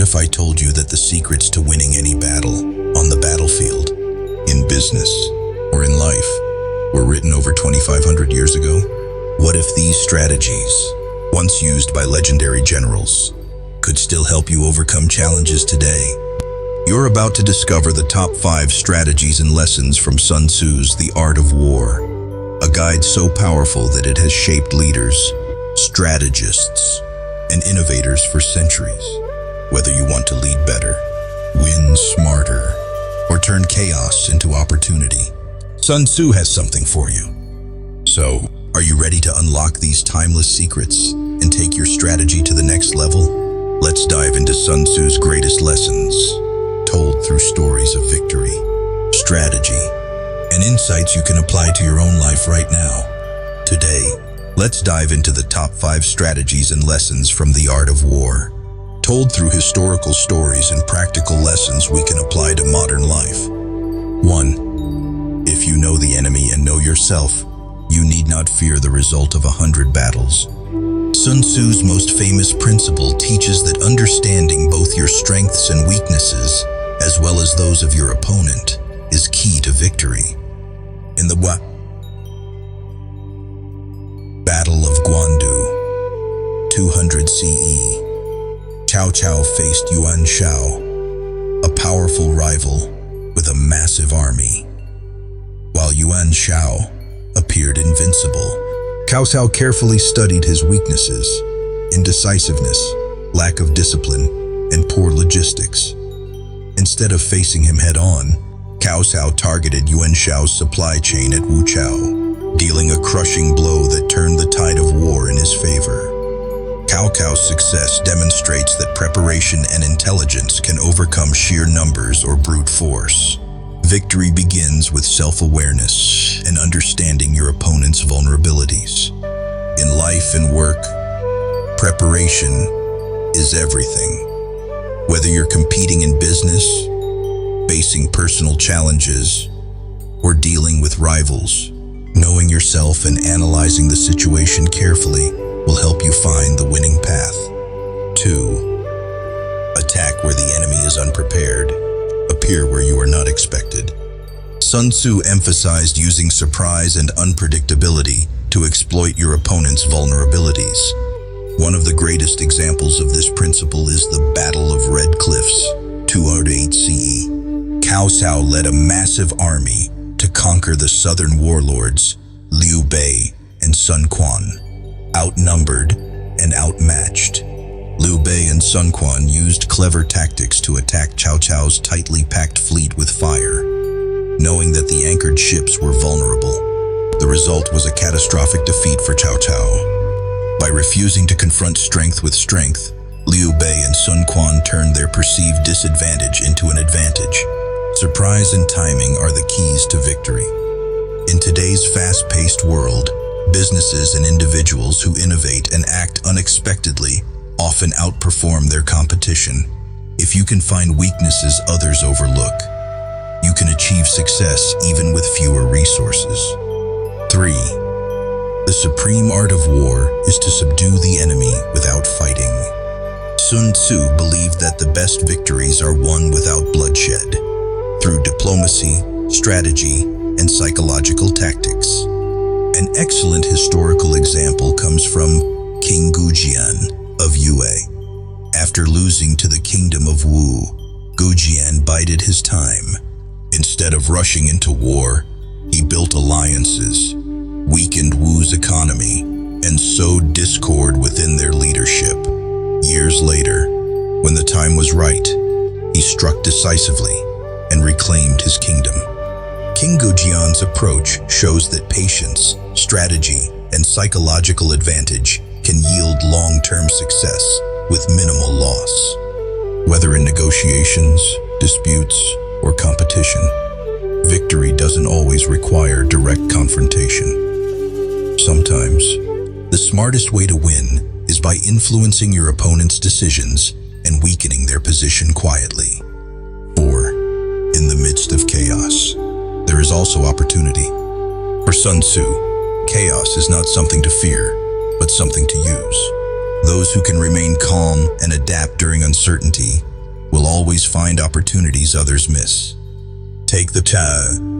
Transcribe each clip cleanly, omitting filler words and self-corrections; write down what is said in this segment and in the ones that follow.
if I told you that the secrets to winning any battle, on the battlefield, in business, or in life, were written over 2,500 years ago? What if these strategies, once used by legendary generals, could still help you overcome challenges today? You're about to discover the top 5 strategies and lessons from Sun Tzu's The Art of War, a guide so powerful that it has shaped leaders, strategists, and innovators for centuries. Whether you want to lead better, win smarter, or turn chaos into opportunity, Sun Tzu has something for you. So, are you ready to unlock these timeless secrets and take your strategy to the next level? Let's dive into Sun Tzu's greatest lessons, told through stories of victory, strategy, and insights you can apply to your own life right now. Today, let's dive into the top 5 strategies and lessons from The Art of War, told through historical stories and practical lessons we can apply to modern life. 1. If you know the enemy and know yourself, you need not fear the result of 100 battles. Sun Tzu's most famous principle teaches that understanding both your strengths and weaknesses, as well as those of your opponent, is key to victory. In the Battle of Guandu, 200 CE, Cao Cao faced Yuan Shao, a powerful rival with a massive army. While Yuan Shao appeared invincible, Cao Cao carefully studied his weaknesses: indecisiveness, lack of discipline, and poor logistics. Instead of facing him head-on, Cao Cao targeted Yuan Shao's supply chain at Wuchao, dealing a crushing blow that turned the tide of war in his favor. Cao Cao's success demonstrates that preparation and intelligence can overcome sheer numbers or brute force. Victory begins with self-awareness and understanding your opponent's vulnerabilities. In life and work, preparation is everything. Whether you're competing in business, facing personal challenges, or dealing with rivals, knowing yourself and analyzing the situation carefully will help you find the winning path. 2. Attack where the enemy is unprepared. Appear where you are not expected. Sun Tzu emphasized using surprise and unpredictability to exploit your opponent's vulnerabilities. One of the greatest examples of this principle is the Battle of Red Cliffs, 208 CE. Cao Cao led a massive army to conquer the southern warlords, Liu Bei and Sun Quan. Outnumbered and outmatched, Liu Bei and Sun Quan used clever tactics to attack Cao Cao's tightly packed fleet with fire. Knowing that the anchored ships were vulnerable, the result was a catastrophic defeat for Cao Cao. By refusing to confront strength with strength, Liu Bei and Sun Quan turned their perceived disadvantage into an advantage. Surprise and timing are the keys to victory. In today's fast-paced world, businesses and individuals who innovate and act unexpectedly often outperform their competition. If you can find weaknesses others overlook, you can achieve success even with fewer resources. 3. The supreme art of war is to subdue the enemy without fighting. Sun Tzu believed that the best victories are won without bloodshed, through diplomacy, strategy, and psychological tactics. An excellent historical example comes from King Gujian of Yue. After losing to the kingdom of Wu, Gujian bided his time. Instead of rushing into war, he built alliances, weakened Wu's economy, and sowed discord within their leadership. Years later, when the time was right, he struck decisively and reclaimed his kingdom. King Gujian's approach shows that patience, strategy, and psychological advantage can yield long-term success with minimal loss. Whether in negotiations, disputes, or competition, victory doesn't always require direct confrontation. Sometimes, the smartest way to win is by influencing your opponent's decisions and weakening their position quietly. 4. In the midst of chaos, there is also opportunity. For Sun Tzu, chaos is not something to fear, but something to use. Those who can remain calm and adapt during uncertainty will always find opportunities others miss. Take the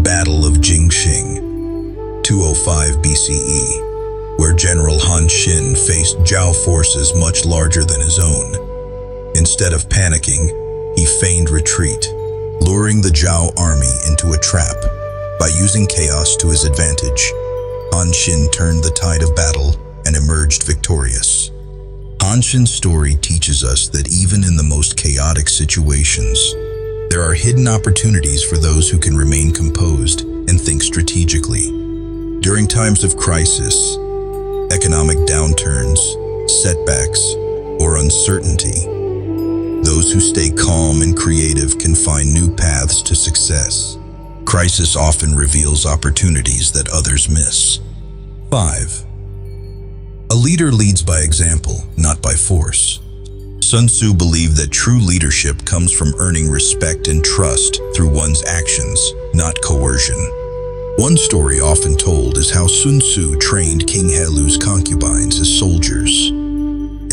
Battle of Jingxing, 205 BCE, where General Han Xin faced Zhao forces much larger than his own. Instead of panicking, he feigned retreat, luring the Zhao army into a trap. By using chaos to his advantage, Han Xin turned the tide of battle and emerged victorious. Han Xin's story teaches us that even in the most chaotic situations, there are hidden opportunities for those who can remain composed and think strategically. During times of crisis, economic downturns, setbacks, or uncertainty, those who stay calm and creative can find new paths to success. Crisis often reveals opportunities that others miss. 5. A leader leads by example, not by force. Sun Tzu believed that true leadership comes from earning respect and trust through one's actions, not coercion. One story often told is how Sun Tzu trained King Helu's concubines as soldiers.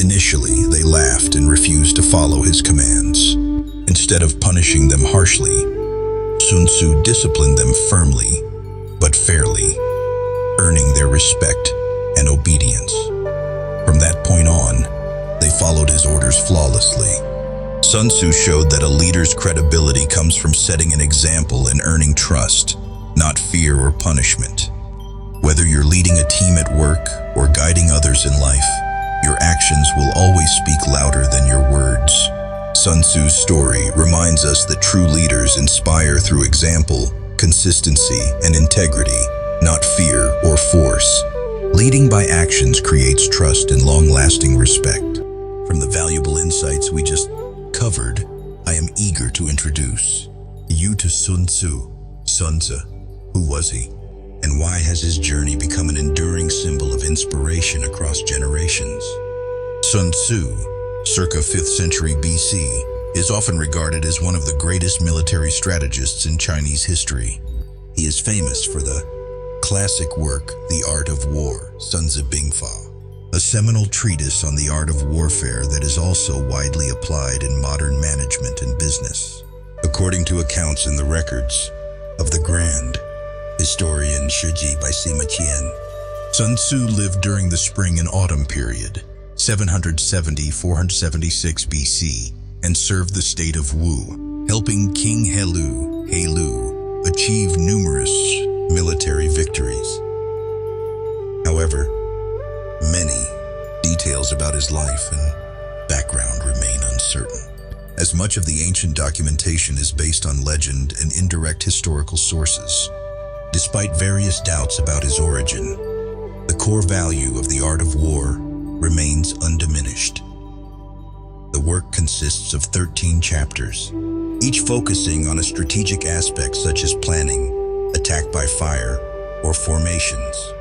Initially, they laughed and refused to follow his commands. Instead of punishing them harshly, Sun Tzu disciplined them firmly, but fairly, earning their respect and obedience. From that point on, they followed his orders flawlessly. Sun Tzu showed that a leader's credibility comes from setting an example and earning trust, not fear or punishment. Whether you're leading a team at work or guiding others in life, your actions will always speak louder than your words. Sun Tzu's story reminds us that true leaders inspire through example, consistency, and integrity, not fear or force. Leading by actions creates trust and long-lasting respect. From the valuable insights we just covered, I am eager to introduce you to Sun Tzu. Sun Tzu, who was he? And why has his journey become an enduring symbol of inspiration across generations? Sun Tzu, circa 5th century BC, is often regarded as one of the greatest military strategists in Chinese history. He is famous for the classic work, The Art of War, Sun Tzu Bingfa, a seminal treatise on the art of warfare that is also widely applied in modern management and business. According to accounts in the records of the Grand Historian Shiji by Sima Qian, Sun Tzu lived during the spring and autumn period, 770–476 BC, and served the state of Wu, helping King Helu achieve numerous military victories. However, many details about his life and background remain uncertain, as much of the ancient documentation is based on legend and indirect historical sources. Despite various doubts about his origin, the core value of the art of war remains undiminished. The work consists of 13 chapters, each focusing on a strategic aspect such as planning, attack by fire, or formations.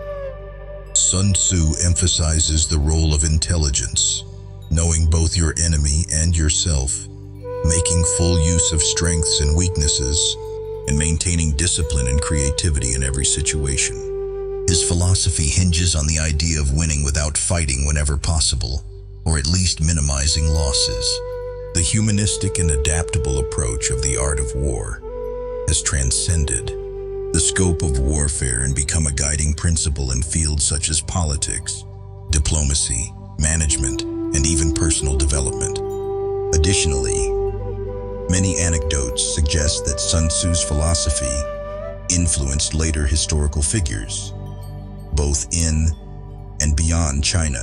Sun Tzu emphasizes the role of intelligence, knowing both your enemy and yourself, making full use of strengths and weaknesses, and maintaining discipline and creativity in every situation. His philosophy hinges on the idea of winning without fighting whenever possible, or at least minimizing losses. The humanistic and adaptable approach of the art of war has transcended the scope of warfare and become a guiding principle in fields such as politics, diplomacy, management, and even personal development. Additionally, many anecdotes suggest that Sun Tzu's philosophy influenced later historical figures, both in and beyond China.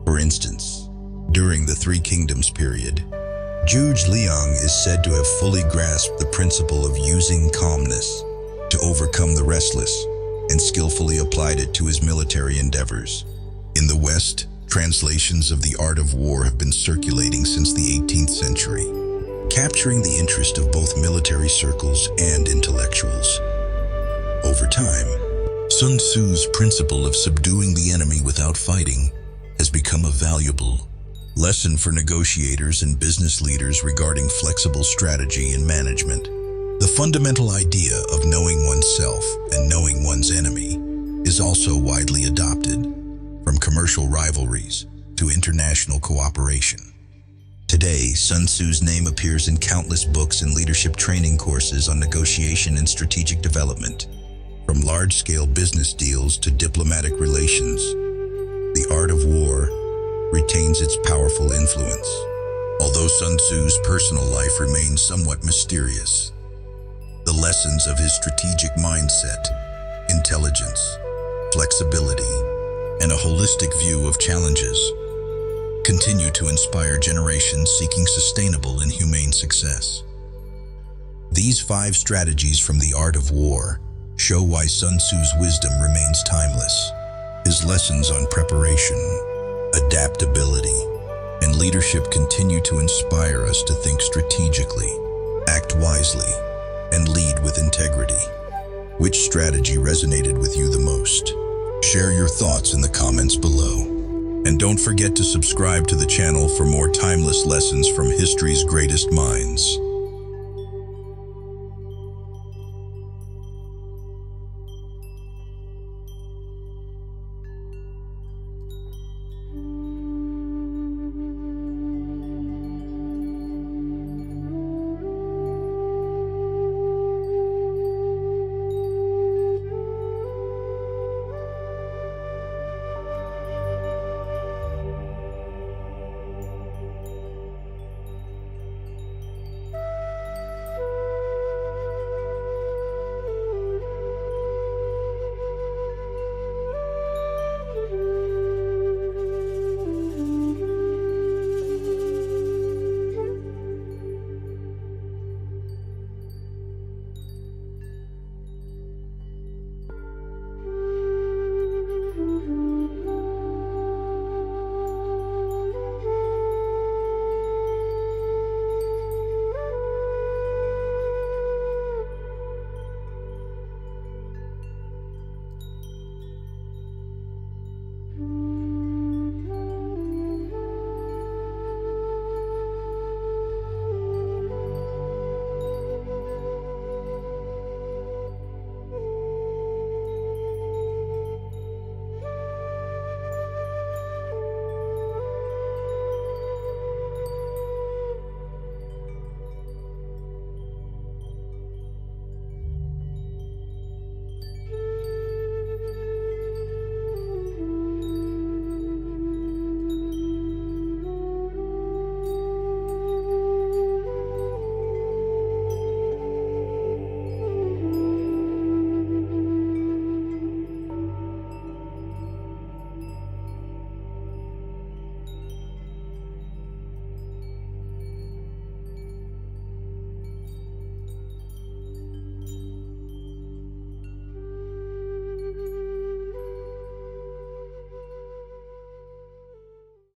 For instance, during the Three Kingdoms period, Zhuge Liang is said to have fully grasped the principle of using calmness to overcome the restless and skillfully applied it to his military endeavors. In the West, translations of The Art of War have been circulating since the 18th century, capturing the interest of both military circles and intellectuals. Over time, Sun Tzu's principle of subduing the enemy without fighting has become a valuable lesson for negotiators and business leaders regarding flexible strategy and management. The fundamental idea of knowing oneself and knowing one's enemy is also widely adopted, from commercial rivalries to international cooperation. Today, Sun Tzu's name appears in countless books and leadership training courses on negotiation and strategic development. From large-scale business deals to diplomatic relations, the art of war retains its powerful influence. Although Sun Tzu's personal life remains somewhat mysterious, the lessons of his strategic mindset, intelligence, flexibility, and a holistic view of challenges continue to inspire generations seeking sustainable and humane success. These 5 strategies from the art of war show why Sun Tzu's wisdom remains timeless. His lessons on preparation, adaptability, and leadership continue to inspire us to think strategically, act wisely, and lead with integrity. Which strategy resonated with you the most? Share your thoughts in the comments below. And don't forget to subscribe to the channel for more timeless lessons from history's greatest minds.